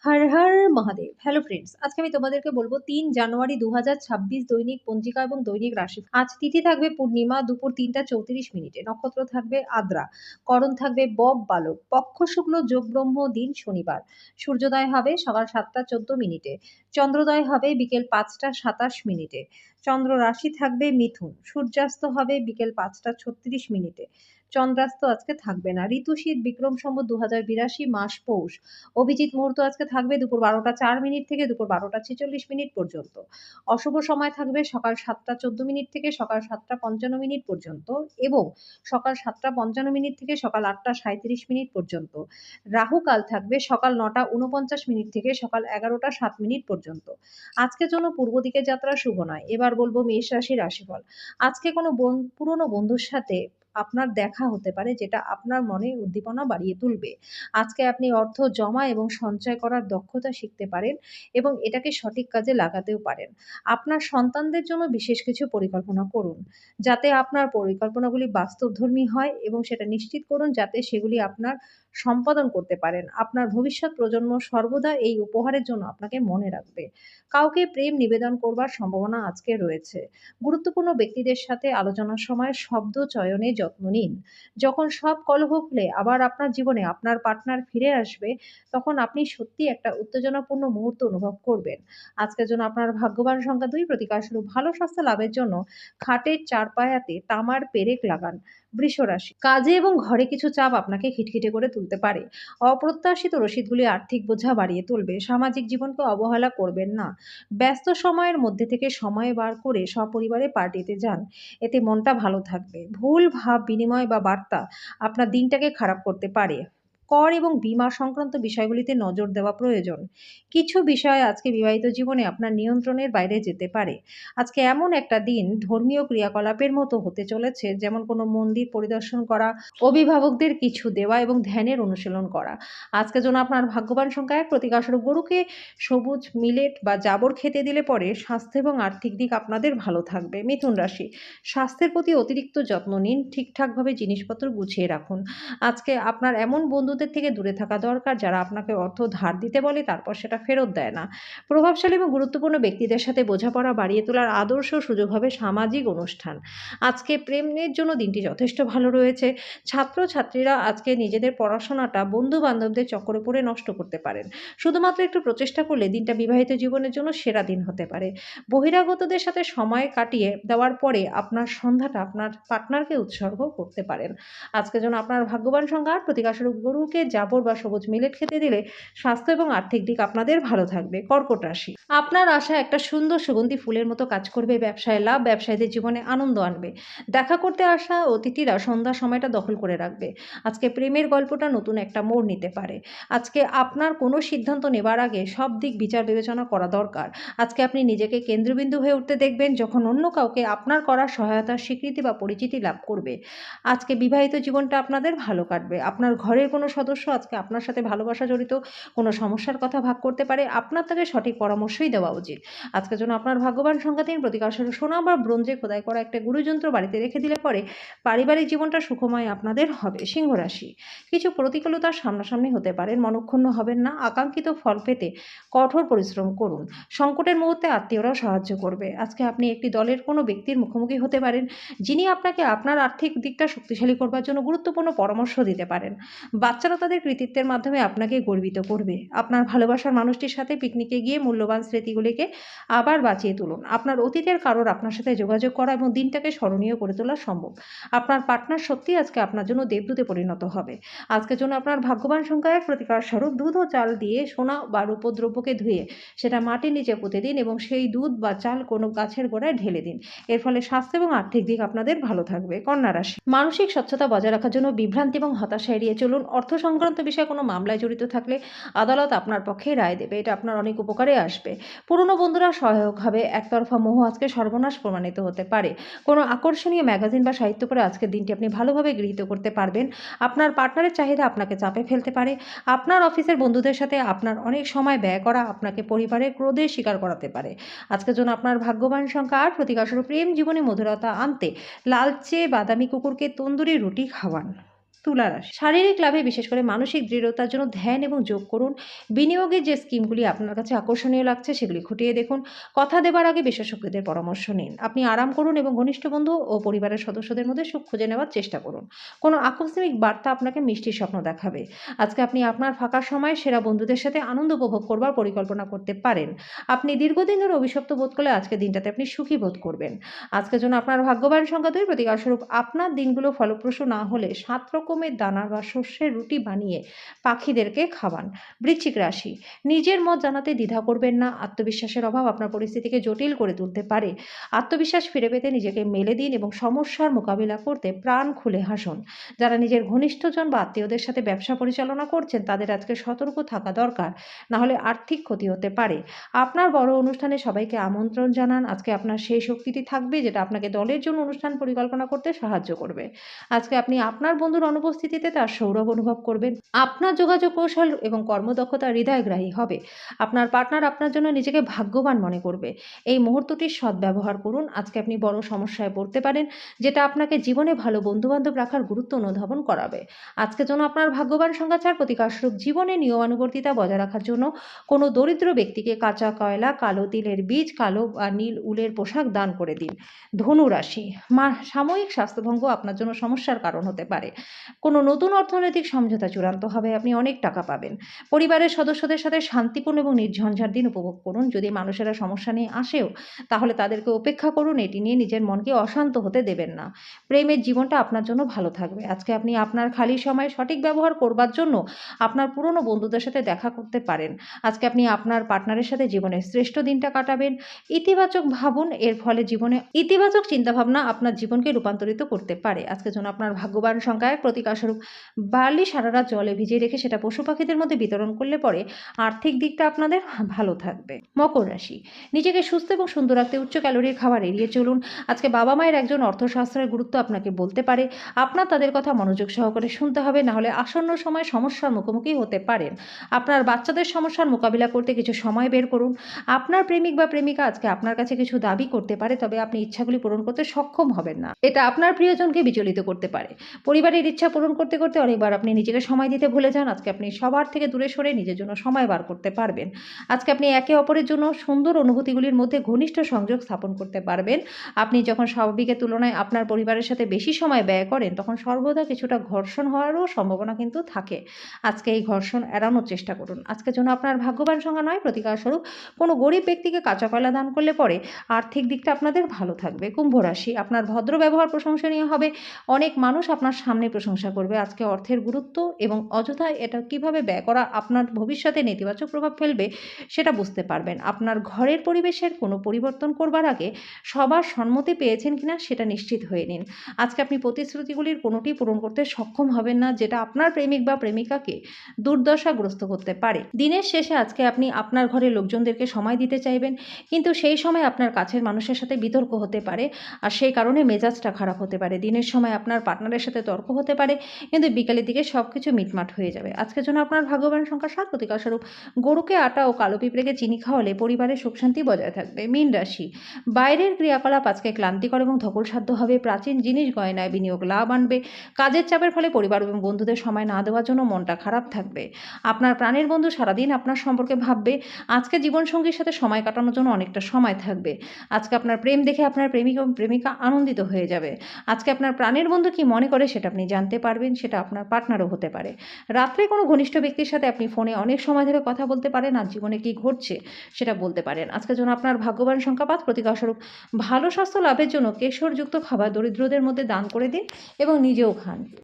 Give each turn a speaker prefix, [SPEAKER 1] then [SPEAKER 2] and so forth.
[SPEAKER 1] Har Har Mahadev. Hello friends, আজকে আমি তোমাদেরকে বলবো ৩ জানুয়ারি ২০২৬ দৈনিক পঞ্জিকা এবং দৈনিক রাশি। আজ তিথি থাকবে পূর্ণিমা দুপুর ৩টা ৩৪ মিনিটে। নক্ষত্র থাকবে আদ্রা। করণ থাকবে বব বালক। পক্ষ শুক্ল যোগ ব্রহ্ম দিন শনিবার। সূর্যোদয় হবে সকাল ৭টা ১৪ মিনিটে। চন্দ্রোদয় হবে বিকেল ৫টা ২৭ মিনিটে। চন্দ্র রাশি থাকবে মিথুন। সূর্যাস্ত হবে বিকেল ৫টা ৩৬ মিনিটে। চন্দ্রাস্ত আজকে থাকবে না। ঋতু শীত বিক্রম সম্বত ২০৮২ মাস পৌষ। অভিজিৎ মুহূর্ত আজকে থাকবে দুপুর ১২টা ৪ মিনিট থেকে দুপুর ১২টা ৪৬ মিনিট পর্যন্ত। অশুভ সময় থাকবে সকাল ৭টা ১৪ মিনিট থেকে সকাল ৭টা ৫৫ মিনিট পর্যন্ত এবং সকাল ৭টা ৫৫ মিনিট থেকে সকাল ৮টা ৩৭ মিনিট পর্যন্ত। রাহু কাল থাকবে সকাল ৯টা ৪৯ মিনিট থেকে সকাল ১১টা ৭ মিনিট পর্যন্ত। আজকের জন্য পূর্ব দিকের যাত্রা শুভ নয়। এবার বলবো মেষ রাশির রাশিফল। আজকে কোনো পুরনো বন্ধুর সাথে আপনার দেখা হতে পারে যেটা আপনার মনে উদ্দীপনা বাড়িয়ে তুলবে। আজকে আপনি অর্থ জমা এবং সঞ্চয় করার দক্ষতা শিখতে পারেন এবং এটাকে সঠিক কাজে লাগাতেও পারেন। আপনার সন্তানদের জন্য বিশেষ কিছু পরিকল্পনা করুন, যাতে আপনার পরিকল্পনাগুলি বাস্তবধর্মী হয় এবং সেটা নিশ্চিত করুন যাতে সেগুলি আপনার সম্পাদন করতে পারেন। আপনার ভবিষ্যৎ প্রজন্ম সর্বদা এই উপহারের জন্য আপনাকে মনে রাখবে। কাউকে প্রেম নিবেদন করবার সম্ভাবনা আজকে রয়েছে। গুরুত্বপূর্ণ ব্যক্তিদের সাথে আলোচনার সময় শব্দ চয়নে যত্ন নিন। যখন সব কলহ ভুলে আবার আপনার জীবনে আপনার পার্টনার ফিরে আসবে, তখন আপনি সত্যিই একটা উত্তেজনাপূর্ণ মুহূর্ত অনুভব করবেন। আজকের জন্য আপনার ভাগ্যবান সংখ্যা ২, প্রতিকার স্বরূপ ভালো স্বাস্থ্য লাভের জন্য খাটের চারপায়াতে তামার পেরেক লাগান। বৃষরাশি, কাজে এবং ঘরে কিছু চাপ আপনাকে খিটখিটে করে তুলতে পারে। অপ্রত্যাশিত রসিদগুলি আর্থিক বোঝা বাড়িয়ে তুলবে। সামাজিক জীবনকে অবহেলা করবেন না। ব্যস্ত সময়ের মধ্যে থেকে সময় বার করে সপরিবারে পার্টিতে যান। এতে মনটা ভালো থাকবে। ভুল ভাব বিনিময় বা বার্তা আপনার দিনটাকে খারাপ করতে পারে। কর এবং বীমা সংক্রান্ত বিষয়গুলিতে নজর দেওয়া প্রয়োজন। কিছু বিষয় আজকে বিবাহিত জীবনে আপনার নিয়ন্ত্রণের বাইরে যেতে পারে। আজকে এমন একটা দিন ধর্মীয় ক্রিয়াকলাপের মতো হতে চলেছে, যেমন কোনো মন্দির পরিদর্শন করা, অভিভাবকদের কিছু দেওয়া এবং ধ্যানের অনুশীলন করা। আজকের জন্য আপনার ভাগ্যবান সংখ্যা ১, প্রতিকার স্বরূপ গরুকে সবুজ মিলেট বা জাবর খেতে দিলে পরে স্বাস্থ্য এবং আর্থিক দিক আপনাদের ভালো থাকবে। মিথুন রাশি, স্বাস্থ্যের প্রতি অতিরিক্ত যত্ন নিন। ঠিকঠাকভাবে জিনিসপত্র গুছিয়ে রাখুন। আজকে আপনার এমন বন্ধুদের থেকে দূরে থাকা দরকার যারা আপনাকে অর্থ ধার দিতে বলে তারপর সেটা ফেরত দেয় না। প্রভাবশালী এবং গুরুত্বপূর্ণ ব্যক্তিদের সাথে বোঝাপড়া বাড়িয়ে তোলার আদর্শ সুযোগ হবে সামাজিক অনুষ্ঠান। আজকে প্রেমের জন্য দিনটি যথেষ্ট ভালো রয়েছে। ছাত্রছাত্রীরা আজকে নিজেদের পড়াশোনাটা বন্ধু-বান্ধবদের চক্করে পড়ে নষ্ট করতে পারেন। শুধুমাত্র একটু প্রচেষ্টা করলে দিনটা বিবাহিত জীবনের জন্য সেরা দিন হতে পারে। বহিরাগতদের সাথে সময় কাটিয়ে দেওয়ার পরে আপনার সন্ধ্যাটা আপনার পার্টনারকে উৎসর্গ করতে পারেন। আজকের জন্য আপনার ভাগ্যবান সংখ্যা ৮, প্রতিকার স্বরূপ গরুকে জাবর বা সবুজ মিলেট খেতে দিলে স্বাস্থ্য এবং আর্থিক দিক আপনাদের ভালো থাকবে। কর্কট রাশি, আপনার আশা একটা সুন্দর সুগন্ধি ফুলের মতো কাজ করবে। ব্যবসায় লাভ, ব্যবসায়ীদের জীবনে আনন্দ আনবে। দেখা করতে আসা অতিথিরা সন্ধ্যার সময়টা দখল করে রাখবে। আজকে প্রেমের গল্পটা নতুন একটা মোড় নিতে পারে। আজকে আপনার কোনো সিদ্ধান্ত নেবার আগে সব দিক বিচার বিবেচনা করা দরকার। আজকে আপনি নিজেকে কেন্দ্রবিন্দু হয়ে উঠতে দেখবেন যখন অন্য কাউকে আপনার করা সহায়তার স্বীকৃতি বা পরিচিতি লাভ করবে। আজকে বিবাহিত জীবনটা আপনাদের ভালো কাটবে। আপনার ঘরের কোনো সদস্য আজকে আপনার সাথে ভালোবাসা জড়িত কোনো সমস্যার কথা ভাগ করতে পারে। আপনার তাকে সঠিক পরামর্শই দেওয়া উচিত। আজকের জন্য আপনার ভাগ্যবান সংখ্যা ৩, প্রতিকার স্বরূপ সোনা বা ব্রোঞ্জে খোদাই করা একটা গুরুযন্ত্র বাড়িতে রেখে দিলে পরে পারিবারিক জীবনটা সুখময় আপনাদের হবে। সিংহ রাশি, কিছু প্রতিকূলতার সামনাসামনি হতে পারেন। মনঃক্ষুণ্ণ হবেন না। আকাঙ্ক্ষিত ফল পেতে কঠোর পরিশ্রম করুন। সংকটের মুহূর্তে আত্মীয়রাও সাহায্য করবে। আজকে আপনি একটি দলের কোনো ব্যক্তির মুখোমুখি হতে পারেন, যিনি আপনাকে আপনার আর্থিক দিকটা শক্তিশালী করবার জন্য গুরুত্বপূর্ণ পরামর্শ দিতে পারেন। বাচ্চারা তাদের কৃতিত্বের মাধ্যমে আপনাকে গর্বিত করবে। আপনার ভালোবাসার মানুষটির সাথে পিকনিকে গিয়ে মূল্যবান স্মৃতিগুলিকে আবার বাঁচিয়ে তুলুন। আপনার অতীতের কারোর আপনার সাথে যোগাযোগ করা এবং দিনটাকে স্মরণীয় করে তোলা সম্ভব। আপনার পার্টনার সত্যিই আজকে আপনার জন্য দেবদূতে পরিণত হবে। আজকের জন্য আপনার ভাগ্যবান সংখ্যা ১, প্রতিকার স্বরূপ দুধ ও চাল দিয়ে সোনা বা রূপোর দ্রব্যকে ধুয়ে সেটা মাটির নিচে পুঁতে দিন এবং সেই দুধ বা চাল কোনো গাছের গোড়ায় ঢেলে দিন। এর ফলে স্বাস্থ্য এবং আর্থিক দিক আপনাদের ভালো থাকবে। কন্যা রাশি, মানসিক স্বচ্ছতা বজায় রাখার জন্য বিভ্রান্তি এবং হতাশা এড়িয়ে চলুন। অর্থ সংক্রান্ত বিষয়ে কোনো মামলায় জড়িত থাকলে আদালত আপনার পক্ষে রায় দেবে। এটা আপনার অনেক উপকারে আসবে। পুরনো বন্ধুরা সহায়ক হবে। একতরফা মোহ আজকে সর্বনাশ প্রমাণিত হতে পারে। কোনো আকর্ষণীয় ম্যাগাজিন বা সাহিত্য পড়ে আজকের দিনটি আপনি ভালোভাবে গৃহীত করতে পারবেন। আপনার পার্টনারের চাহিদা আপনাকে চাপে ফেলতে পারে। আপনার অফিসের বন্ধুদের সাথে আপনার অনেক সময় ব্যয় করা আপনাকে পরিবারের ক্রোধের শিকার করাতে পারে। আজকের জন্য আপনার ভাগ্যবান সংখ্যা ৮, প্রতিকার স্বরূপ প্রেম জীবনে মধুরতা আনতে লালচে বাদামি কুকুরকে তন্দুরি রুটি খাওয়ান। তুলা রাশি, শারীরিক লাভে বিশেষ করে মানসিক দৃঢ়তার জন্য ধ্যান এবং যোগ করুন। বিনিয়োগের যে স্কিমগুলি আপনার কাছে আকর্ষণীয় লাগছে সেগুলি খতিয়ে দেখুন। কথা দেবার আগে বিশেষজ্ঞদের পরামর্শ নিন। আপনি আরাম করুন এবং ঘনিষ্ঠ বন্ধু ও পরিবারের সদস্যদের মধ্যে সুখ খুঁজে নেওয়ার চেষ্টা করুন। কোনো আকস্মিক বার্তা আপনাকে মিষ্টির স্বপ্ন দেখাবে। আজকে আপনি আপনার ফাঁকা সময়ে সেরা বন্ধুদের সাথে আনন্দ উপভোগ করবার পরিকল্পনা করতে পারেন। আপনি দীর্ঘদিন ধরে অভিশপ্ত বোধ করলে আজকের দিনটাতে আপনি সুখী বোধ করবেন। আজকের জন্য আপনার ভাগ্যবান সংখ্যা 2, প্রতিকারস্বরূপ আপনার দিনগুলো ফলপ্রসূ না হলে 7 রকমের দানা বা শস্যের রুটি বানিয়ে পাখিদেরকে খাওয়ান। বৃশ্চিক রাশি, নিজের মত জানাতে দ্বিধা করবেন না। আত্মবিশ্বাসের অভাব আপনার পরিস্থিতিকে জটিল করে তুলতে পারে। আত্মবিশ্বাস ফিরে পেতে নিজেকে মেলে দিন এবং সমস্যার মোকাবিলা করতে প্রাণ খুলে হাসুন। যারা নিজের ঘনিষ্ঠজন বা আত্মীয়দের সাথে ব্যবসা পরিচালনা করছেন তাদের আজকে সতর্ক থাকা দরকার, না হলে আর্থিক ক্ষতি হতে পারে। আপনার বড় অনুষ্ঠানে সবাইকে আমন্ত্রণ জানান। আজকে আপনার সেই শক্তিটি থাকবে যেটা আপনাকে দলের জন্য অনুষ্ঠান পরিকল্পনা করতে সাহায্য করবে। আজকে আপনি আপনার বন্ধুর অনুপস্থিতিতে তার সৌরভ অনুভব করবেন। আপনার যোগাযোগ কৌশল এবং কর্মদক্ষতা হৃদয়গ্রাহী হবে। আপনার পার্টনার আপনার জন্য নিজেকে ভাগ্যবান মনে করবে। এই মুহূর্তটির সদ্ব্যবহার করুন। আজকে আপনি বড় সমস্যায় পড়তে পারেন, যেটা আপনাকে জীবনে ভালো বন্ধু-বান্ধব রাখার গুরুত্ব অনুধাবন করাবে। আজকের জন্য আপনার ভাগ্যবান সংখ্যা 4, প্রতিকারস্বরূপ জীবনে নিয়মানুবর্তিতা বজায় রাখার জন্য কোনো দরিদ্র ব্যক্তিকে কাঁচা কয়লা, কালো তিলের বীজ, কালো বা নীল উলের পোশাক দান করে দিন। ধনু রাশি, সাময়িক স্বাস্থ্যভঙ্গ আপনার জন্য সমস্যার কারণ হতে পারে। কোনো নতুন অর্থনৈতিক সমঝোতা চূড়ান্ত হবে, আপনি অনেক টাকা পাবেন। পরিবারের সদস্যদের সাথে শান্তিপূর্ণ এবং নির্ঝঞ্ঝাট দিন উপভোগ করুন। যদি মানুষেরা সমস্যা নিয়ে আসেও তাহলে তাদেরকে উপেক্ষা করুন, এটি নিয়ে নিজের মনকে অশান্ত হতে দেবেন না। প্রেমের জীবনটা আপনার জন্য ভালো থাকবে। আজকে আপনি আপনার খালি সময় সঠিক ব্যবহার করবার জন্য আপনার পুরনো বন্ধুদের সাথে দেখা করতে পারেন। আজকে আপনি আপনার পার্টনারের সাথে জীবনের শ্রেষ্ঠ দিনটা কাটাবেন। ইতিবাচক ভাবুন, এর ফলে জীবনে ইতিবাচক চিন্তাভাবনা আপনার জীবনকে রূপান্তরিত করতে পারে। আজকের জন্য আপনার ভাগ্যবান সংখ্যা 1, প্রতিকারস্বরূপ বার্লি সারা রাত জলে ভিজিয়ে রেখে সেটা পশু পাখিদের মধ্যে বিতরণ করলে পরে আর্থিক দিকটা আপনাদের ভালো থাকবে। মকর রাশি, নিজেকে সুস্থ এবং সুন্দর রাখতে উচ্চ ক্যালোরির খাবার এড়িয়ে চলুন। আজকে বাবা মায়ের একজন অর্থশাস্ত্রের গুরুত্ব আপনাকে বলতে পারে। আপনার তাদের কথা মনোযোগ সহকারে শুনতে হবে, না হলে আসন্ন সময় সমস্যার মুখোমুখি হতে পারেন। আপনার বাচ্চাদের সমস্যার মোকাবিলা করতে কিছু সময় বের করুন। আপনার প্রেমিক বা প্রেমিকা আজকে আপনার কাছে কিছু দাবি করতে পারে, তবে আপনি ইচ্ছাগুলি পূরণ করতে সক্ষম হবেন না। এটা আপনার প্রিয়জনকে বিচলিত করতে পারে। পরিবারের ইচ্ছা পূরণ করতে করতে অনেকবার আপনি নিজেকে সময় দিতে ভুলে যান। আজকে আপনি সবার থেকে দূরে সরে নিজের জন্য সময় বার করতে পারবেন। আজকে আপনি একে অপরের জন্য সুন্দর অনুভূতিগুলির মধ্যে ঘনিষ্ঠ সংযোগ স্থাপন করতে পারবেন। আপনি যখন স্বাভাবিকের তুলনায় আপনার পরিবারের সাথে বেশি সময় ব্যয় করেন তখন সর্বদা কিছুটা ঘর্ষণ হওয়ারও সম্ভাবনা কিন্তু থাকে। আজকে এই ঘর্ষণ এড়ানোর চেষ্টা করুন। আজকের জন্য আপনার ভাগ্যবান সংখ্যা 9, প্রতিকারস্বরূপ কোনো গরিব ব্যক্তিকে কাঁচা কয়লা দান করলে পরে আর্থিক দিকটা আপনাদের ভালো থাকবে। কুম্ভ রাশি, আপনার ভদ্র ব্যবহার প্রশংসনীয় হবে। অনেক মানুষ আপনার সামনে প্রশংসা করবে। আজকে অর্থের গুরুত্ব এবং অযথায় এটা কিভাবে ব্যয় করা আপনার ভবিষ্যতে নেতিবাচক প্রভাব ফেলবে সেটা বুঝতে পারবেন। আপনার ঘরের পরিবেশের কোনো পরিবর্তন করবার আগে সবার সম্মতি পেয়েছেন কিনা সেটা নিশ্চিত হয়ে নিন। আজকে আপনি প্রতিশ্রুতিগুলির কোনোটি পূরণ করতে সক্ষম হবেন না, যেটা আপনার প্রেমিক বা প্রেমিকাকে দুর্দশাগ্রস্ত করতে পারে। দিনের শেষে আজকে আপনি আপনার ঘরের লোকজনদেরকে সময় দিতে চাইবেন, কিন্তু সেই সময় আপনার কাছের মানুষের সাথে বিতর্ক হতে পারে আর সেই কারণে মেজাজটা খারাপ হতে পারে। দিনের সময় আপনার পার্টনারের সাথে তর্ক হতে পারে, কিন্তু বিকালের দিকে সব কিছু মিটমাট হয়ে যাবে। আজকের জন্য আপনার ভাগ্যবান সংখ্যা 7, প্রতিকারস্বরূপ গরুকে আটা ও কালো পিঁপড়েকে চিনি খাওয়ালে পরিবারের সুখ শান্তি বজায় থাকবে। মীন রাশি, বাইরের ক্রিয়াকলাপ আজকে ক্লান্তিকর এবং ধকলসাধ্য হবে। প্রাচীন জিনিস গয়নায় বিনিয়োগ লাভ আনবে। কাজের চাপের ফলে পরিবার এবং বন্ধুদের সময় না দেওয়ার জন্য মনটা খারাপ থাকবে। আপনার প্রাণের বন্ধু সারাদিন আপনার সম্পর্কে ভাববে। আজকে জীবনসঙ্গীর সাথে সময় কাটানোর জন্য অনেকটা সময় থাকবে। আজকে আপনার প্রেম দেখে আপনার প্রেমিক এবং প্রেমিকা আনন্দিত হয়ে যাবে। আজকে আপনার প্রাণের বন্ধু কি মনে করে সেটা আপনি জানতে পারবেন, সেটা আপনার পার্টনারও হতে পারে। রাত্রে কোনো ঘনিষ্ঠ ব্যক্তির সাথে আপনি ফোনে অনেক সময় ধরে কথা বলতে পারেন আর জীবনে কি ঘটছে সেটা বলতে পারেন। আজকের জন্য আপনার ভাগ্যবান সংখ্যা 5, প্রতিকারস্বরূপ ভালো স্বাস্থ্য লাভের জন্য কেশরযুক্ত খাবার দরিদ্রদের মধ্যে দান করে দিন এবং নিজেও খান।